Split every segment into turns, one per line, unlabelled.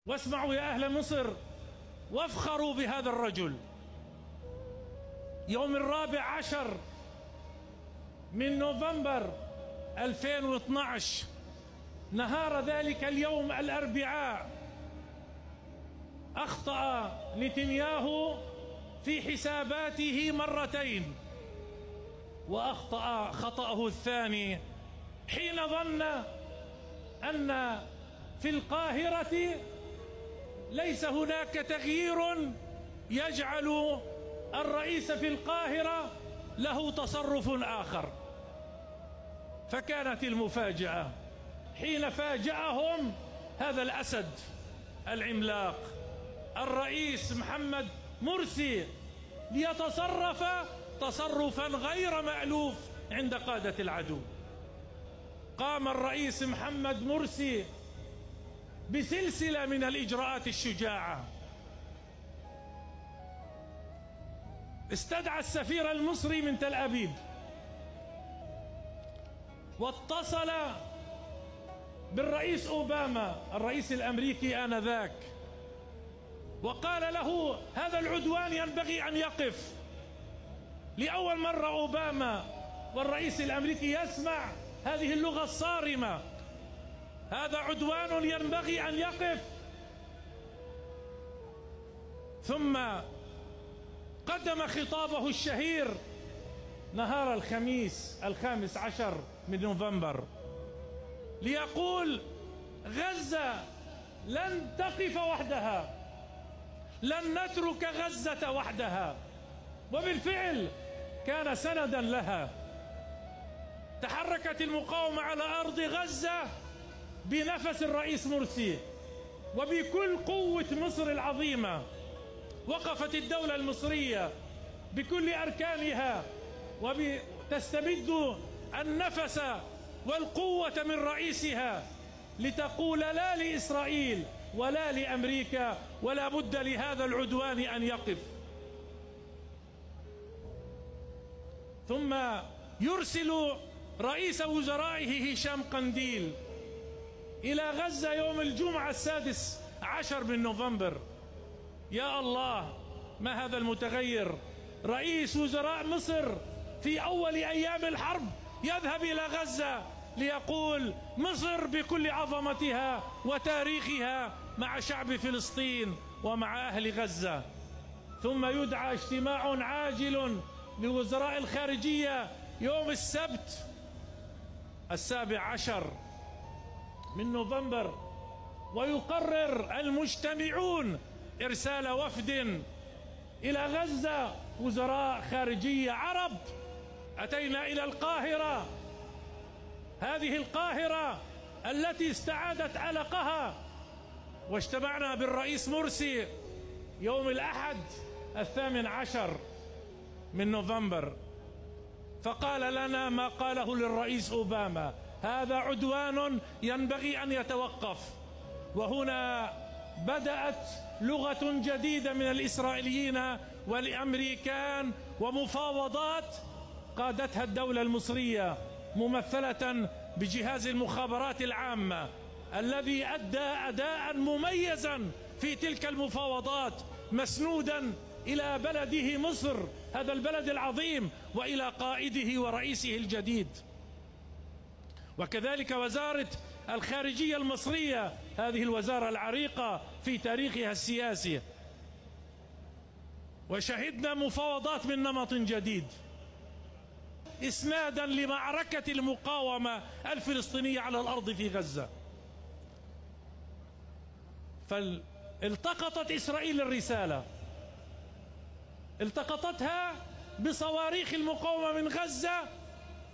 واسمعوا يا أهل مصر وافخروا بهذا الرجل. يوم 14 من نوفمبر 2012 نهار ذلك اليوم الأربعاء أخطأ نتنياهو في حساباته مرتين، وأخطأ خطأه الثاني حين ظن أن في القاهرة ليس هناك تغيير يجعل الرئيس في القاهرة له تصرف آخر. فكانت المفاجأة حين فاجأهم هذا الأسد العملاق الرئيس محمد مرسي ليتصرف تصرفا غير مألوف عند قادة العدو. قام الرئيس محمد مرسي بسلسلة من الإجراءات الشجاعة. استدعى السفير المصري من تل أبيب واتصل بالرئيس أوباما الرئيس الأمريكي آنذاك وقال له هذا العدوان ينبغي أن يقف. لأول مرة أوباما والرئيس الأمريكي يسمع هذه اللغة الصارمة، هذا عدوان ينبغي أن يقف. ثم قدم خطابه الشهير نهار الخميس 15 من نوفمبر ليقول غزة لن تقف وحدها، لن نترك غزة وحدها. وبالفعل كان سندا لها. تحركت المقاومة على أرض غزة بنفس الرئيس مرسي وبكل قوة مصر العظيمة. وقفت الدولة المصرية بكل أركانها وتستمد النفس والقوة من رئيسها لتقول لا لإسرائيل ولا لأمريكا، ولا بد لهذا العدوان أن يقف. ثم يرسل رئيس وزرائه هشام قنديل إلى غزة يوم الجمعة 16 من نوفمبر. يا الله، ما هذا المتغير! رئيس وزراء مصر في أول أيام الحرب يذهب إلى غزة ليقول مصر بكل عظمتها وتاريخها مع شعب فلسطين ومع أهل غزة. ثم يدعى اجتماع عاجل لوزراء الخارجية يوم السبت 17 من نوفمبر، ويقرر المجتمعون إرسال وفد إلى غزة، وزراء خارجية عرب. أتينا إلى القاهرة، هذه القاهرة التي استعادت علقها، واجتمعنا بالرئيس مرسي يوم الأحد 18 من نوفمبر، فقال لنا ما قاله للرئيس أوباما: هذا عدوان ينبغي أن يتوقف. وهنا بدأت لغة جديدة من الإسرائيليين والأمريكان ومفاوضات قادتها الدولة المصرية ممثلة بجهاز المخابرات العامة الذي أدى أداء مميزا في تلك المفاوضات، مسنودا إلى بلده مصر، هذا البلد العظيم، وإلى قائده ورئيسه الجديد. وكذلك وزارة الخارجية المصرية، هذه الوزارة العريقة في تاريخها السياسي. وشهدنا مفاوضات من نمط جديد إسنادا لمعركة المقاومة الفلسطينية على الأرض في غزة. فالتقطت إسرائيل الرسالة، التقطتها بصواريخ المقاومة من غزة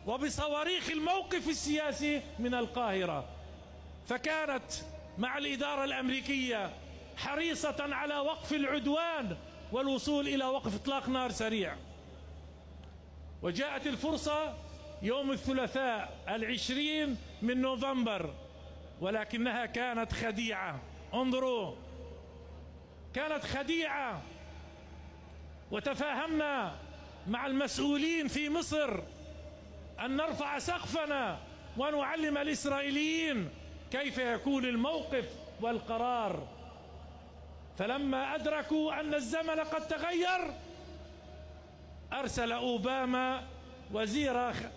وبصواريخ الموقف السياسي من القاهرة، فكانت مع الإدارة الأمريكية حريصة على وقف العدوان والوصول إلى وقف إطلاق نار سريع. وجاءت الفرصة يوم الثلاثاء 20 من نوفمبر، ولكنها كانت خديعة. انظروا، كانت خديعة. وتفاهمنا مع المسؤولين في مصر أن نرفع سقفنا ونعلم الإسرائيليين كيف يكون الموقف والقرار. فلما أدركوا أن الزمن قد تغير أرسل أوباما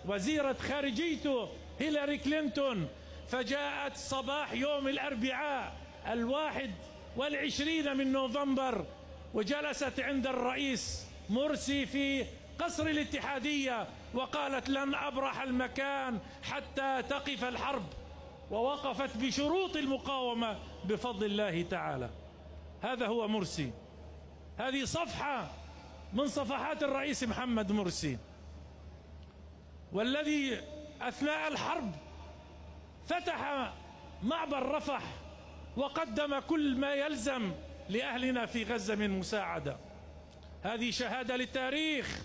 وزيرة خارجيته هيلاري كلينتون، فجاءت صباح يوم الأربعاء 21 من نوفمبر وجلست عند الرئيس مرسي في قصر الاتحادية وقالت لن أبرح المكان حتى تقف الحرب، ووقفت بشروط المقاومة بفضل الله تعالى. هذا هو مرسي. هذه صفحة من صفحات الرئيس محمد مرسي، والذي أثناء الحرب فتح معبر رفح وقدم كل ما يلزم لأهلنا في غزة من مساعدة. هذه شهادة للتاريخ